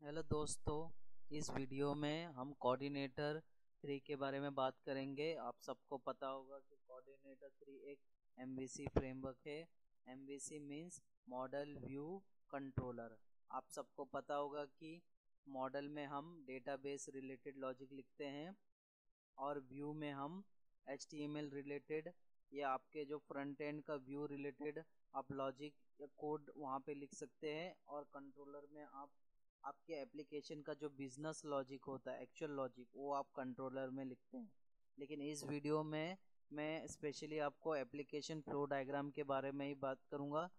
Hello दोस्तों, इस video में हम कोऑर्डिनेटर 3 के बारे में बात करेंगे। आप सबको पता होगा कि कोऑर्डिनेटर 3 एक एमवीसी फ्रेमवर्क है। MVC means model view controller. आप सबको पता होगा कि मॉडल में हम डेटाबेस रिलेटेड लॉजिक लिखते हैं और व्यू में हम HTML रिलेटेड या आपके जो फ्रंट एंड का व्यू रिलेटेड आप लॉजिक या कोड वहाँ पे लिख सकते हैं। और कंट्रोलर में आप आपके एप्लीकेशन का जो बिजनेस लॉजिक होता है, एक्चुअल लॉजिक, वो आप कंट्रोलर में लिखते हैं। लेकिन इस वीडियो में मैं स्पेशली आपको एप्लीकेशन फ्लो डायग्राम के बारे में ही बात करूँगा,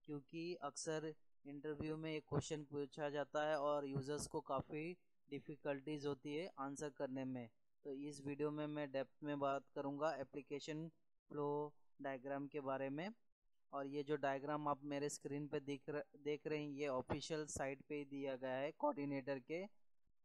क्योंकि अक्सर इंटरव्यू में एक क्वेश्चन पूछा जाता है और यूज़र्स को काफ़ी डिफ़िकल्टीज होती है आंसर करने में। तो इस वीडियो में मैं डेप्थ में बात करूँगा एप्लीकेशन फ्लो डायग्राम के बारे में। और ये जो डायग्राम आप मेरे स्क्रीन पे देख रहे हैं, ये ऑफिशियल साइट पे ही दिया गया है कोऑर्डिनेटर के।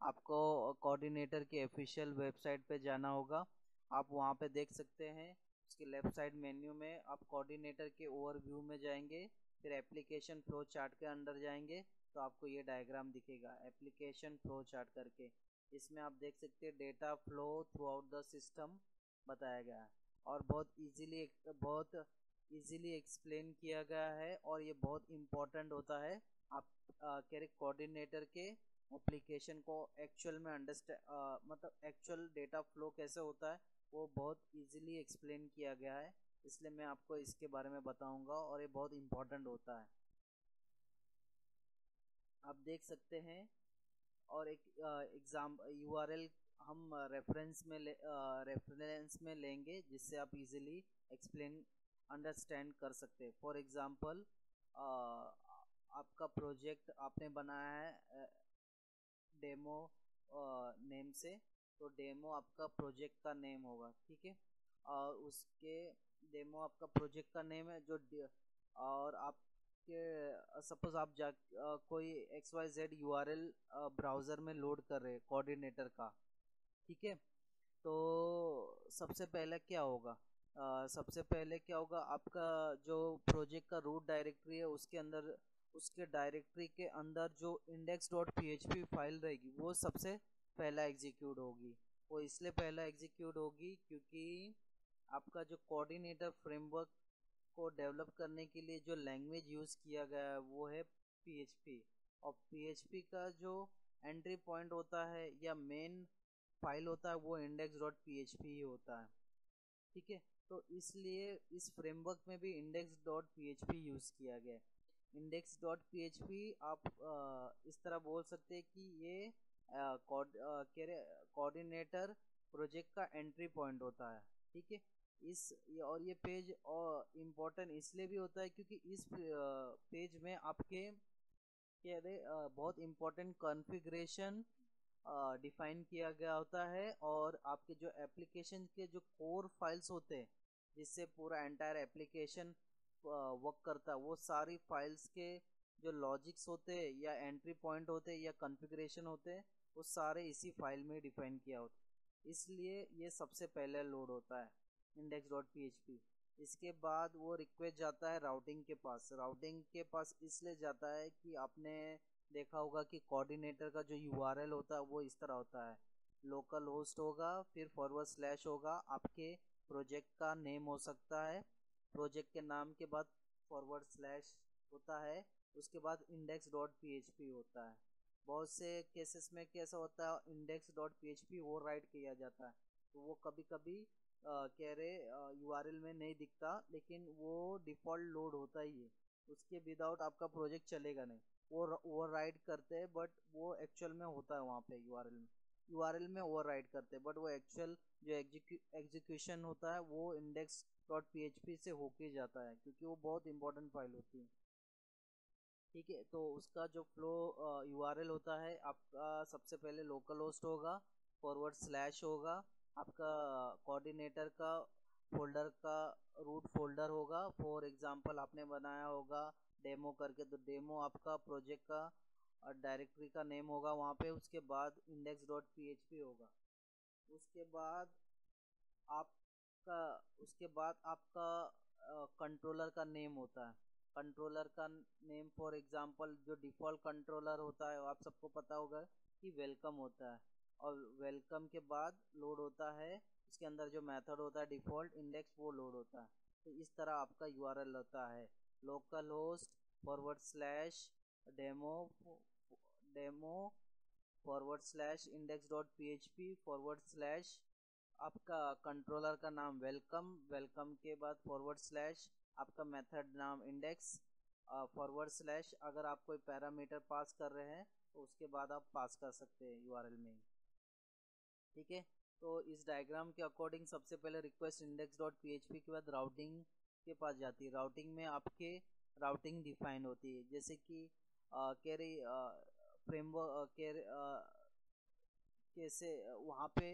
आपको कोऑर्डिनेटर के ऑफिशियल वेबसाइट पे जाना होगा, आप वहाँ पे देख सकते हैं। उसकी लेफ्ट साइड मेन्यू में आप कोऑर्डिनेटर के ओवरव्यू में जाएंगे, फिर एप्लीकेशन फ्लो चार्ट के अंदर जाएंगे तो आपको ये डायग्राम दिखेगा एप्लीकेशन फ्लो चार्ट करके। इसमें आप देख सकते हैं data flow through out the system बताया गया है और बहुत इजीली एक्सप्लेन किया गया है। और ये बहुत इम्पोर्टेंट होता है आप कोऑर्डिनेटर के एप्लीकेशन को एक्चुअल में मतलब एक्चुअल डेटा फ्लो कैसे होता है वो बहुत इजीली एक्सप्लेन किया गया है, इसलिए मैं आपको इसके बारे में बताऊंगा और ये बहुत इम्पोर्टेंट होता है। आप देख सकते हैं। और एक एग्जाम यूआरएल हम रेफरेंस में लेंगे जिससे आप इजीली एक्सप्लेन अंडरस्टैंड कर सकते हैं। फॉर एग्जांपल, आपका प्रोजेक्ट आपने बनाया है डेमो नेम से, तो डेमो आपका प्रोजेक्ट का नेम होगा, ठीक है। और उसके डेमो आपका प्रोजेक्ट का नेम है और आपके सपोज आप कोई XYZ URL ब्राउज़र में लोड कर रहे हैं कोऑर्डिनेटर का, ठीक है। तो सबसे पहले क्या होगा, आपका जो प्रोजेक्ट का रूट डायरेक्टरी है उसके डायरेक्टरी के अंदर जो index.php फाइल रहेगी वो सबसे पहला एग्जीक्यूट होगी। वो इसलिए पहला एग्जीक्यूट होगी क्योंकि आपका जो कोऑर्डिनेटर फ्रेमवर्क को डेवलप करने के लिए जो लैंग्वेज यूज़ किया गया है वो है PHP। और PHP का जो एंट्री पॉइंट होता है या मेन फाइल होता है वो index.php ही होता है, ठीक है। तो इसलिए इस फ्रेमवर्क में भी index.php यूज़ किया गया है। index.php आप इस तरह बोल सकते हैं कि ये कोऑर्डिनेटर प्रोजेक्ट का एंट्री पॉइंट होता है, ठीक है। और ये पेज और इम्पोर्टेंट इसलिए भी होता है क्योंकि इस पेज में आपके बहुत इम्पोर्टेंट कॉन्फ़िगरेशन डिफाइन किया गया होता है और आपके जो एप्लीकेशन के जो कोर फाइल्स होते हैं जिससे पूरा एंटायर एप्लीकेशन वर्क करता है, वो सारी फाइल्स के जो लॉजिक्स होते हैं या एंट्री पॉइंट होते हैं या कॉन्फ़िगरेशन होते हैं वो सारे इसी फाइल में डिफाइन किया होता है। इसलिए ये सबसे पहले लोड होता है index.php। इसके बाद वो रिक्वेस्ट जाता है राउटिंग के पास इसलिए जाता है कि आपने देखा होगा कि कोऑर्डिनेटर का जो यूआरएल होता है वो इस तरह होता है, लोकल होस्ट होगा, फिर फॉरवर्ड स्लैश होगा, आपके प्रोजेक्ट का नेम हो सकता है, प्रोजेक्ट के नाम के बाद फॉरवर्ड स्लैश होता है, उसके बाद index.php होता है। बहुत से केसेस में कैसा होता है index.php ओवर राइट किया जाता है, तो वो कभी कभी कह रहे यूआरएल में नहीं दिखता, लेकिन वो डिफ़ॉल्ट लोड होता ही है, उसके विदाउट आपका प्रोजेक्ट चलेगा नहीं। वो ओवरराइड करते हैं बट वो एक्चुअल में होता है वहाँ पे यूआरएल में ओवरराइड करते हैं, बट वो एक्चुअल जो एग्जीक्यूशन होता है वो index.php से होके जाता है क्योंकि वो बहुत इंपॉर्टेंट फाइल होती है, ठीक है। तो उसका जो फ्लो यूआरएल होता है आपका सबसे पहले लोकल होस्ट होगा, फॉरवर्ड स्लैश होगा, आपका कोऑर्डिनेटर का फोल्डर का रूट फोल्डर होगा। फॉर एग्जांपल आपने बनाया होगा डेमो करके, तो डेमो आपका प्रोजेक्ट का डायरेक्टरी का नेम होगा वहाँ पे। उसके बाद index.php होगा। उसके बाद आपका उसके बाद आपका कंट्रोलर का नेम होता है। कंट्रोलर का नेम फॉर एग्जांपल जो डिफ़ॉल्ट कंट्रोलर होता है आप सबको पता होगा कि वेलकम होता है, और वेलकम के बाद लोड होता है उसके अंदर जो मेथड होता है डिफ़ॉल्ट इंडेक्स वो लोड होता है। तो इस तरह आपका यूआरएल होता है local host forward slash demo demo forward slash index dot php forward slash आपका कंट्रोलर का नाम वेलकम, वेलकम के बाद फॉरवर्ड स्लैश आपका मेथड नाम इंडेक्स, फॉरवर्ड स्लैश अगर आप कोई पैरामीटर पास कर रहे हैं तो उसके बाद आप पास कर सकते हैं यूआरएल में ही। ठीक है, तो इस डायग्राम के अकॉर्डिंग सबसे पहले रिक्वेस्ट इंडेक्स डॉट php के बाद राउटिंग के पास जाती है। राउटिंग में आपके राउटिंग डिफाइन होती है, जैसे कि कह रही फ्रेमवर्क कैसे वहाँ पे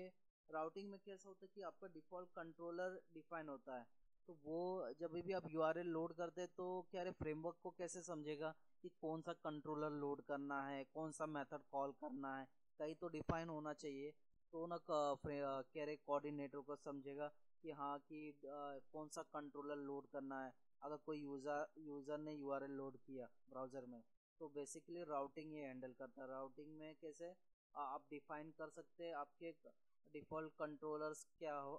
राउटिंग में कैसा होता है कि आपका डिफ़ॉल्ट कंट्रोलर डिफाइन होता है। तो वो जब भी आप यूआरएल लोड करते हैं तो क्या रे फ्रेमवर्क को कैसे समझेगा कि कौन सा कंट्रोलर लोड करना है, कौन सा मेथड कॉल करना है, कहीं तो डिफाइन होना चाहिए। तो ना क्या रे कोऑर्डिनेटर को समझेगा कि हाँ कि कौन सा कंट्रोलर लोड करना है। अगर कोई यूज़र ने यूआरएल लोड किया ब्राउज़र में तो बेसिकली राउटिंग ये हैंडल करता है। राउटिंग में कैसे आप डिफाइन कर सकते हैं आपके डिफ़ॉल्ट कंट्रोलर्स क्या हो,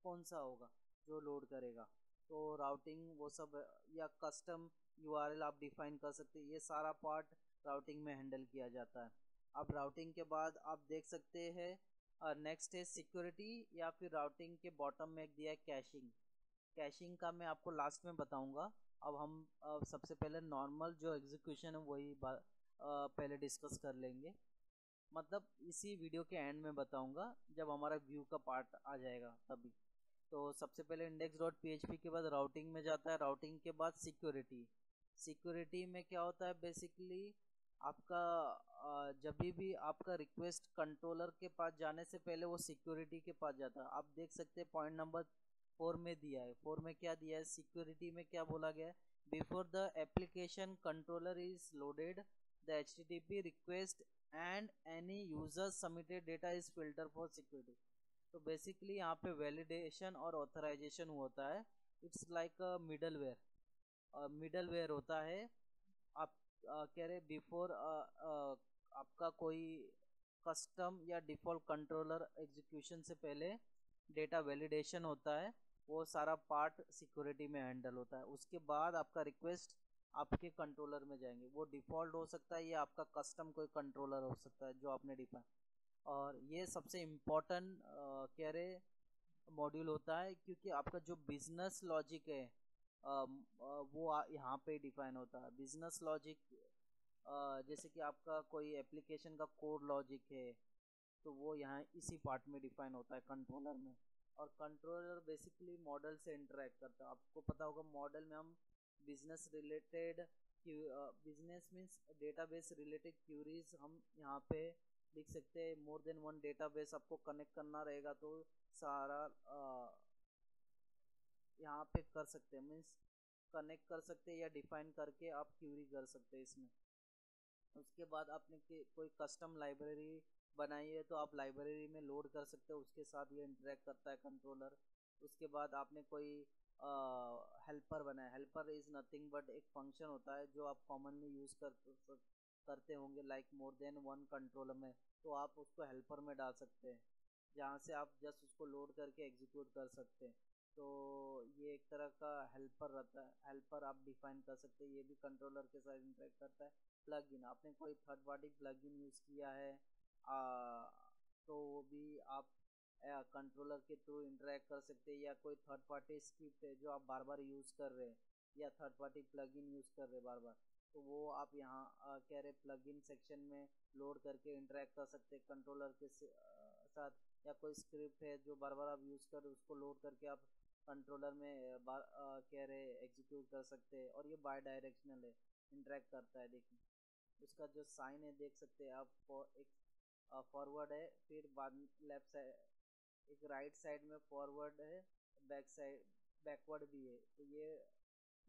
कौन सा होगा जो लोड करेगा। तो राउटिंग वो सब या कस्टम यूआरएल आप डिफाइन कर सकते हैं, ये सारा पार्ट राउटिंग में हैंडल किया जाता है। अब राउटिंग के बाद आप देख सकते हैं नेक्स्ट है सिक्योरिटी, या फिर राउटिंग के बॉटम में एक दिया है कैशिंग। कैशिंग का मैं आपको लास्ट में बताऊंगा। अब हम सबसे पहले नॉर्मल जो एग्जीक्यूशन है वही पहले डिस्कस कर लेंगे, मतलब इसी वीडियो के एंड में बताऊंगा जब हमारा व्यू का पार्ट आ जाएगा तभी। तो सबसे पहले इंडेक्स डॉट php के बाद राउटिंग में जाता है, राउटिंग के बाद सिक्योरिटी। सिक्योरिटी में क्या होता है बेसिकली आपका जब भी आपका रिक्वेस्ट कंट्रोलर के पास जाने से पहले वो सिक्योरिटी के पास जाता है। आप देख सकते हैं पॉइंट नंबर 4 में दिया है, 4 में क्या दिया है सिक्योरिटी में क्या बोला गया है, before the application controller is loaded the http request and any user submitted data is filter for security. तो बेसिकली यहाँ पे वैलिडेशन और ऑथराइजेशन होता है, इट्स लाइक अ मिडलवेयर होता है। आप कह रहे बिफोर आपका कोई कस्टम या डिफ़ॉल्ट कंट्रोलर एग्जीक्यूशन से पहले डेटा वैलिडेशन होता है, वो सारा पार्ट सिक्योरिटी में हैंडल होता है। उसके बाद आपका रिक्वेस्ट आपके कंट्रोलर में जाएंगे, वो डिफ़ॉल्ट हो सकता है या आपका कस्टम कोई कंट्रोलर हो सकता है जो आपने डिफाइन। और ये सबसे इम्पोर्टेंट कह रहे मॉड्यूल होता है, क्योंकि आपका जो बिजनेस लॉजिक है वो यहाँ पे डिफाइन होता है। बिजनेस लॉजिक जैसे कि आपका कोई एप्लीकेशन का कोड लॉजिक है तो वो यहाँ इसी पार्ट में डिफाइन होता है कंट्रोलर में। और कंट्रोलर बेसिकली मॉडल से इंटरेक्ट करता है। आपको पता होगा मॉडल में हम business related business means database related queries हम यहाँ पे लिख सकते हैं। मोर देन वन डेटाबेस आपको कनेक्ट करना रहेगा तो सारा यहाँ पे कर सकते हैं, मीन्स कनेक्ट कर सकते हैं या डिफाइन करके आप क्यूरी कर सकते हैं इसमें। उसके बाद आपने कोई कस्टम लाइब्रेरी बनाई है तो आप लाइब्रेरी में लोड कर सकते हो, उसके साथ ये इंटरेक्ट करता है कंट्रोलर। उसके बाद आपने कोई हेल्पर बनाया, हेल्पर इज़ नथिंग बट एक फंक्शन होता है जो आप कॉमनली यूज़ करते होंगे like more than one controller में, तो आप उसको हेल्पर में डाल सकते हैं जहाँ से आप जस्ट उसको लोड करके एग्जीक्यूट कर सकते हैं। तो ये एक तरह का हेल्पर रहता है, हेल्पर आप डिफाइन कर सकते हैं, ये भी कंट्रोलर के साथ इंटरेक्ट करता है। प्लगइन, आपने कोई थर्ड पार्टी प्लगइन यूज़ किया है तो वो भी आप कंट्रोलर के थ्रू इंटरेक्ट कर सकते हैं, या कोई थर्ड पार्टी स्क्रिप्ट है जो आप बार बार यूज़ कर रहे हैं या थर्ड पार्टी प्लगइन यूज़ कर रहे हैं बार बार, तो वो आप यहाँ कह रहे प्लगइन सेक्शन में लोड करके इंटरेक्ट कर सकते हैं कंट्रोलर के साथ। या कोई स्क्रिप्ट है जो बार बार आप यूज़ कर रहे हो उसको लोड करके आप कंट्रोलर में कह रहे एग्जीक्यूट कर सकते हैं। और ये बाय डायरेक्शनल है, इंटरेक्ट करता है। देखिए उसका जो साइन है देख सकते हैं आप, एक फॉरवर्ड है, फिर बाद लेफ्ट साइड एक राइट साइड में फॉरवर्ड है, बैक साइड बैकवर्ड भी है, तो ये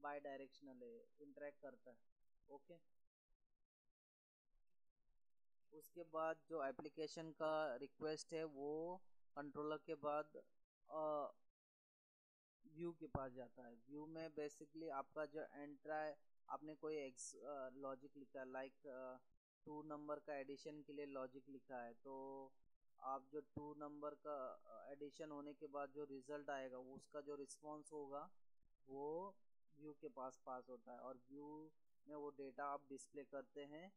बाय डायरेक्शनल है, इंटरेक्ट करता है। ओके, उसके बाद जो एप्लीकेशन का रिक्वेस्ट है वो कंट्रोलर के बाद व्यू के पास जाता है। व्यू में बेसिकली आपका जो एंट्रा है, आपने कोई लॉजिक लिखा है, लाइक 2 नंबर का एडिशन के लिए लॉजिक लिखा है, तो आप जो 2 नंबर का एडिशन होने के बाद जो रिजल्ट आएगा वो उसका जो रिस्पॉन्स होगा वो व्यू के पास होता है। और व्यू में वो डेटा आप डिस्प्ले करते हैं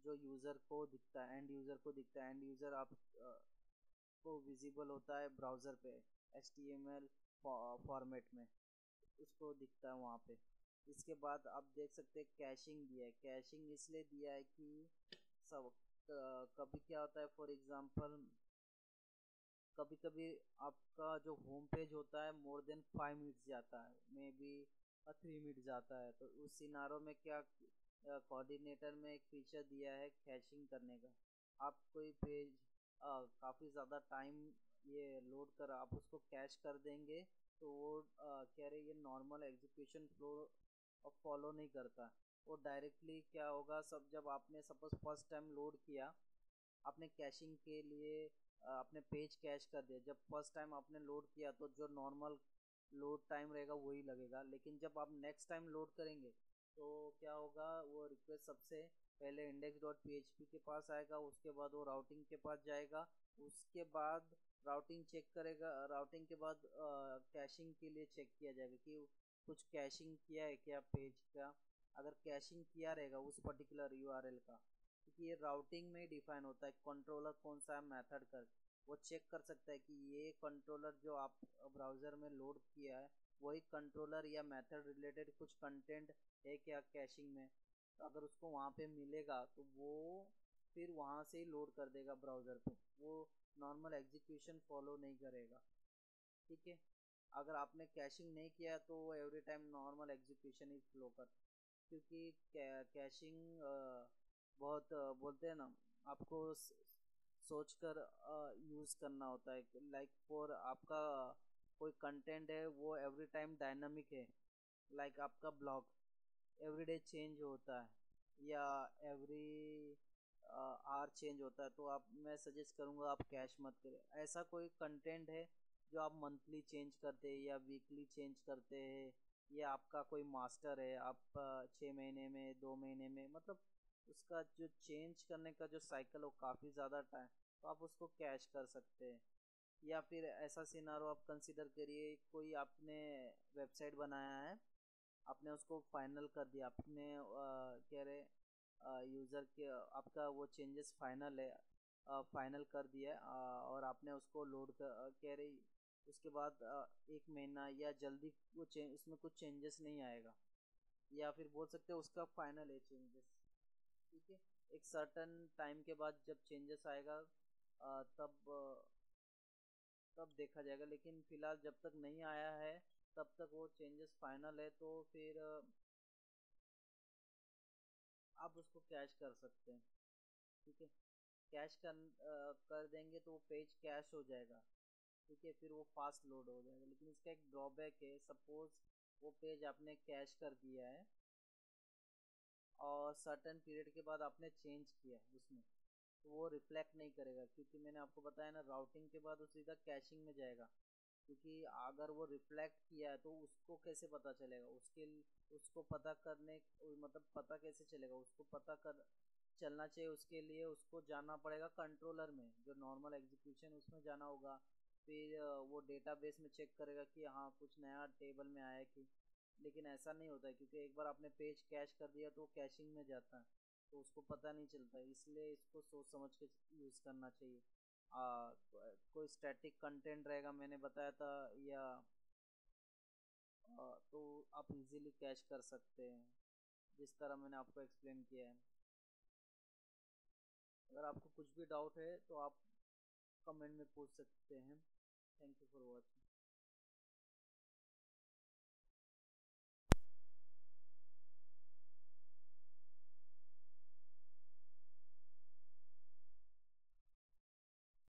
जो यूज़र को दिखता है, एंड यूज़र को दिखता है। एंड यूज़र आप को विजिबल होता है ब्राउज़र पे HTML फॉर्मेट में, उसको दिखता है वहाँ पे। इसके बाद आप देख सकते हैं कैशिंग दिया है। कैशिंग इसलिए दिया है कि सब कभी क्या होता है, फॉर एग्जांपल कभी कभी आपका जो होम पेज होता है मोर देन 5 मिनट्स जाता है, मे बी 3 मिनट जाता है, तो उस सिनारो में क्या कोऑर्डिनेटर में एक फीचर दिया है कैशिंग करने का। आप कोई पेज काफ़ी ज़्यादा टाइम ये लोड कर आप उसको कैश कर देंगे, तो वो कह रहे ये नॉर्मल एग्जीक्यूशन फ्लो फॉलो नहीं करता। वो डायरेक्टली क्या होगा, सब जब आपने सपोज फर्स्ट टाइम लोड किया, आपने कैशिंग के लिए आपने पेज कैश कर दिया। जब फर्स्ट टाइम आपने लोड किया तो जो नॉर्मल लोड टाइम रहेगा वही लगेगा, लेकिन जब आप नेक्स्ट टाइम लोड करेंगे तो क्या होगा, वो रिक्वेस्ट सबसे पहले index.php के पास आएगा, उसके बाद वो राउटिंग के पास जाएगा, उसके बाद राउटिंग चेक करेगा, राउटिंग के बाद कैशिंग के लिए चेक किया जाएगा कि कुछ कैशिंग किया है क्या पेज का। अगर कैशिंग किया रहेगा उस पर्टिकुलर यूआरएल का, क्योंकि ये राउटिंग में डिफाइन होता है कंट्रोलर कौन सा है मेथड कर, वो चेक कर सकता है कि ये कंट्रोलर जो आप ब्राउज़र में लोड किया है वही कंट्रोलर या मेथड रिलेटेड कुछ कंटेंट है क्या कैशिंग में। तो अगर उसको वहाँ पे मिलेगा तो वो फिर वहाँ से ही लोड कर देगा ब्राउज़र पे, वो नॉर्मल एग्जीक्यूशन फॉलो नहीं करेगा। ठीक है, अगर आपने कैशिंग नहीं किया तो वो एवरी टाइम नॉर्मल एग्जीक्यूशन ही फ्लो कर, क्योंकि कैशिंग बहुत बोलते हैं ना, आपको सोच कर यूज़ करना होता है। लाइक फॉर आपका कोई कंटेंट है वो एवरी टाइम डायनामिक है, लाइक आपका ब्लॉग एवरीडे चेंज होता है या एवरी आवर चेंज होता है, तो आप मैं सजेस्ट करूँगा आप कैश मत करें। ऐसा कोई कंटेंट है जो आप मंथली चेंज करते हैं या वीकली चेंज करते हैं, या आपका कोई मास्टर है, आप 6 महीने में 2 महीने में, मतलब उसका जो चेंज करने का जो साइकिल हो काफ़ी ज़्यादा टाइम, तो आप उसको कैश कर सकते हैं। या फिर ऐसा सिनारो आप कंसिडर करिए, कोई आपने वेबसाइट बनाया है, आपने उसको फाइनल कर दिया, आपने कह रहे यूज़र के आपका वो चेंजेस फाइनल है, फाइनल कर दिया है, और आपने उसको लोड कर कह रही उसके बाद 1 महीना या जल्दी वो उसमें कुछ चेंजेस नहीं आएगा, या फिर बोल सकते हो उसका फाइनल है चेंजेस। ठीक है, एक सर्टन टाइम के बाद जब चेंजेस आएगा तब देखा जाएगा, लेकिन फिलहाल जब तक नहीं आया है तब तक वो चेंजेस फाइनल है, तो फिर आप उसको कैश कर सकते हैं। ठीक है, कैश कर देंगे तो वो पेज कैश हो जाएगा। ठीक है, फिर वो फास्ट लोड हो जाएगा, लेकिन इसका एक ड्रॉबैक है, सपोज वो पेज आपने कैश कर दिया है और सर्टेन पीरियड के बाद आपने चेंज किया है उसमें, तो वो रिफ्लेक्ट नहीं करेगा, क्योंकि मैंने आपको बताया ना राउटिंग के बाद वो सीधा कैशिंग में जाएगा। क्योंकि अगर वो रिफ्लेक्ट किया है तो उसको कैसे पता चलेगा, उसको पता करने मतलब पता कैसे चलेगा, उसको पता कर चलना चाहिए, उसके लिए उसको जाना पड़ेगा कंट्रोलर में, जो नॉर्मल एग्जीक्यूशन उसमें जाना होगा। फिर वो डेटाबेस में चेक करेगा कि हाँ कुछ नया टेबल में आया कि, लेकिन ऐसा नहीं होता है, क्योंकि एक बार आपने पेज कैश कर दिया तो कैशिंग में जाता है, तो उसको पता नहीं चलता है, इसलिए इसको सोच समझ के यूज़ करना चाहिए। कोई स्टैटिक कंटेंट रहेगा मैंने बताया था, या तो आप इजीली कैश कर सकते हैं जिस तरह मैंने आपको एक्सप्लेन किया है। अगर आपको कुछ भी डाउट है तो आप कमेंट में पूछ सकते हैं। Thank you for watching.